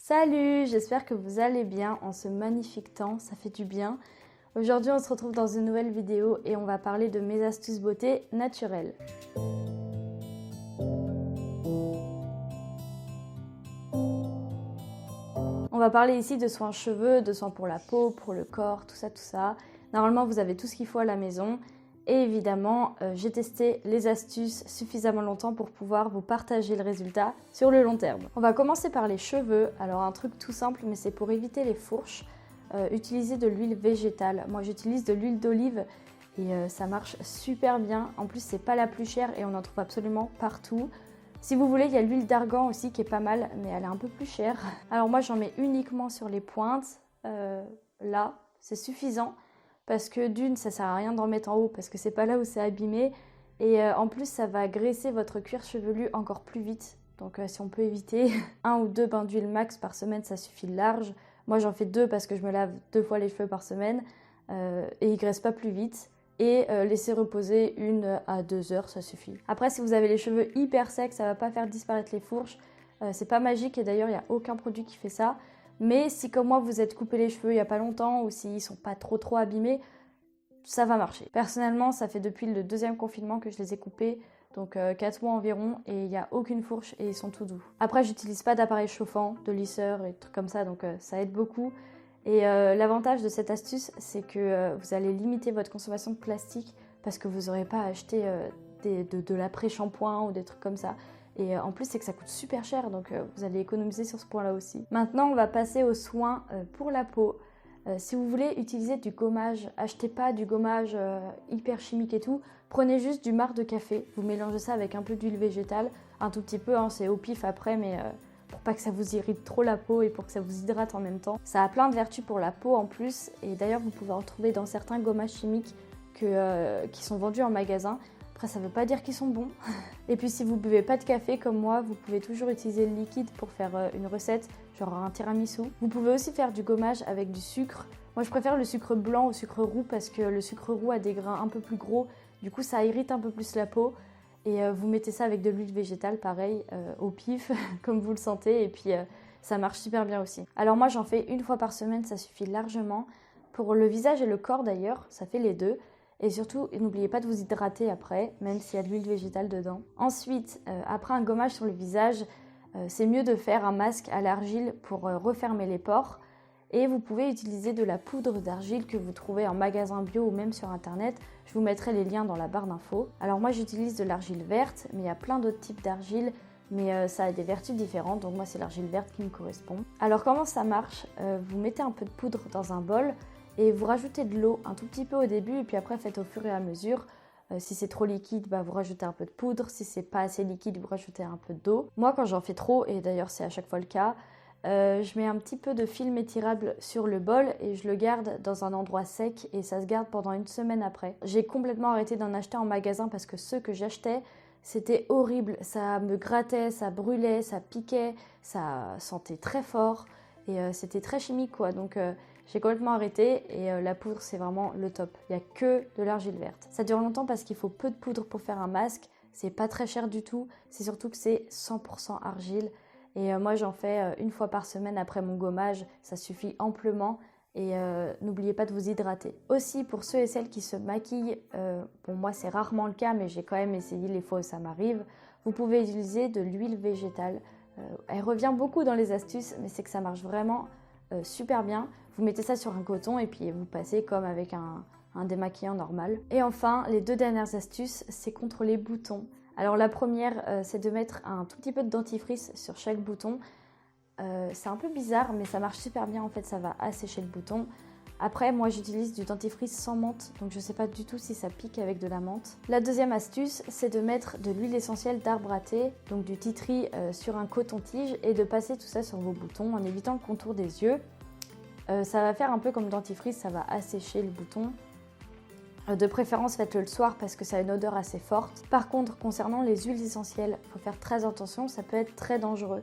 Salut, j'espère que vous allez bien en ce magnifique temps, ça fait du bien. Aujourd'hui on se retrouve dans une nouvelle vidéo et on va parler de mes astuces beauté naturelles. On va parler ici de soins cheveux, de soins pour la peau, pour le corps, tout ça, tout ça. Normalement vous avez tout ce qu'il faut à la maison. Et évidemment, j'ai testé les astuces suffisamment longtemps pour pouvoir vous partager le résultat sur le long terme. On va commencer par les cheveux. Alors un truc tout simple, mais c'est pour éviter les fourches. Utilisez de l'huile végétale. Moi j'utilise de l'huile d'olive et ça marche super bien. En plus c'est pas la plus chère et on en trouve absolument partout. Si vous voulez, il y a l'huile d'argan aussi qui est pas mal, mais elle est un peu plus chère. Alors moi j'en mets uniquement sur les pointes. Là, c'est suffisant. Parce que d'une, ça sert à rien d'en mettre en haut parce que c'est pas là où c'est abîmé. Et en plus, ça va graisser votre cuir chevelu encore plus vite. Donc si on peut éviter, 1 ou 2 bains d'huile max par semaine, ça suffit large. Moi, j'en fais 2 parce que je me lave 2 fois les cheveux par semaine. Et ils graissent pas plus vite. Et laisser reposer 1 à 2 heures, ça suffit. Après, si vous avez les cheveux hyper secs, ça va pas faire disparaître les fourches. C'est pas magique et d'ailleurs, il n'y a aucun produit qui fait ça. Mais si comme moi vous êtes coupé les cheveux il n'y a pas longtemps ou s'ils sont pas trop abîmés, ça va marcher. Personnellement, ça fait depuis le 2e confinement que je les ai coupés, donc 4 mois environ, et il n'y a aucune fourche et ils sont tout doux. Après, j'utilise pas d'appareil chauffant, de lisseur et des trucs comme ça, donc ça aide beaucoup. Et l'avantage de cette astuce, c'est que vous allez limiter votre consommation de plastique parce que vous n'aurez pas à acheter de l'après-shampoing ou des trucs comme ça. Et en plus, c'est que ça coûte super cher, donc vous allez économiser sur ce point-là aussi. Maintenant, on va passer aux soins pour la peau. Si vous voulez utiliser du gommage, achetez pas du gommage hyper chimique et tout. Prenez juste du marc de café. Vous mélangez ça avec un peu d'huile végétale. Un tout petit peu, hein, c'est au pif après, mais pour pas que ça vous irrite trop la peau et pour que ça vous hydrate en même temps. Ça a plein de vertus pour la peau en plus. Et d'ailleurs, vous pouvez en retrouver dans certains gommages chimiques qui sont vendus en magasin. Après, ça ne veut pas dire qu'ils sont bons. Et puis, si vous ne buvez pas de café comme moi, vous pouvez toujours utiliser le liquide pour faire une recette, genre un tiramisu. Vous pouvez aussi faire du gommage avec du sucre. Moi, je préfère le sucre blanc au sucre roux parce que le sucre roux a des grains un peu plus gros. Du coup, ça irrite un peu plus la peau. Et vous mettez ça avec de l'huile végétale, pareil, au pif, comme vous le sentez. Et puis, ça marche super bien aussi. Alors moi, j'en fais 1 fois par semaine, ça suffit largement. Pour le visage et le corps d'ailleurs, ça fait les deux. Et surtout, n'oubliez pas de vous hydrater après, même s'il y a de l'huile végétale dedans. Ensuite, après un gommage sur le visage, c'est mieux de faire un masque à l'argile pour refermer les pores. Et vous pouvez utiliser de la poudre d'argile que vous trouvez en magasin bio ou même sur internet. Je vous mettrai les liens dans la barre d'infos. Alors moi, j'utilise de l'argile verte, mais il y a plein d'autres types d'argile. Mais ça a des vertus différentes, donc moi c'est l'argile verte qui me correspond. Alors comment ça marche? Vous mettez un peu de poudre dans un bol. Et vous rajoutez de l'eau un tout petit peu au début et puis après faites au fur et à mesure. Si c'est trop liquide, vous rajoutez un peu de poudre. Si c'est pas assez liquide, vous rajoutez un peu d'eau. Moi quand j'en fais trop, et d'ailleurs c'est à chaque fois le cas, je mets un petit peu de film étirable sur le bol et je le garde dans un endroit sec et ça se garde pendant 1 semaine après. J'ai complètement arrêté d'en acheter en magasin parce que ceux que j'achetais, c'était horrible. Ça me grattait, ça brûlait, ça piquait, ça sentait très fort et c'était très chimique quoi. Donc j'ai complètement arrêté et la poudre c'est vraiment le top. Il n'y a que de l'argile verte. Ça dure longtemps parce qu'il faut peu de poudre pour faire un masque. C'est pas très cher du tout. C'est surtout que c'est 100% argile. Et moi j'en fais 1 fois par semaine après mon gommage. Ça suffit amplement. Et n'oubliez pas de vous hydrater. Aussi pour ceux et celles qui se maquillent, bon moi c'est rarement le cas mais j'ai quand même essayé les fois où ça m'arrive. Vous pouvez utiliser de l'huile végétale. Elle revient beaucoup dans les astuces mais c'est que ça marche vraiment super bien. Vous mettez ça sur un coton et puis vous passez comme avec un démaquillant normal. Et enfin, les 2 dernières astuces, c'est contre les boutons. Alors la première, c'est de mettre un tout petit peu de dentifrice sur chaque bouton. C'est un peu bizarre, mais ça marche super bien. En fait, ça va assécher le bouton. Après, moi, j'utilise du dentifrice sans menthe, donc je ne sais pas du tout si ça pique avec de la menthe. La deuxième astuce, c'est de mettre de l'huile essentielle d'arbre à thé, donc du tea tree, sur un coton-tige et de passer tout ça sur vos boutons en évitant le contour des yeux. Ça va faire un peu comme dentifrice, ça va assécher le bouton. De préférence, faites-le le soir parce que ça a une odeur assez forte. Par contre, concernant les huiles essentielles, il faut faire très attention, ça peut être très dangereux.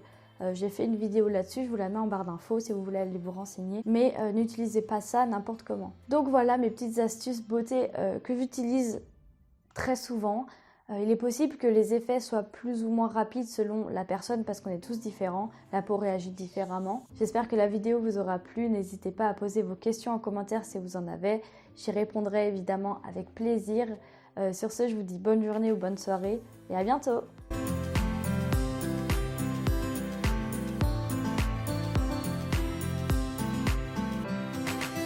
J'ai fait une vidéo là-dessus, je vous la mets en barre d'infos si vous voulez aller vous renseigner. Mais n'utilisez pas ça n'importe comment. Donc voilà mes petites astuces beauté que j'utilise très souvent. Il est possible que les effets soient plus ou moins rapides selon la personne parce qu'on est tous différents, la peau réagit différemment. J'espère que la vidéo vous aura plu, n'hésitez pas à poser vos questions en commentaire si vous en avez, j'y répondrai évidemment avec plaisir. Sur ce, je vous dis bonne journée ou bonne soirée et à bientôt!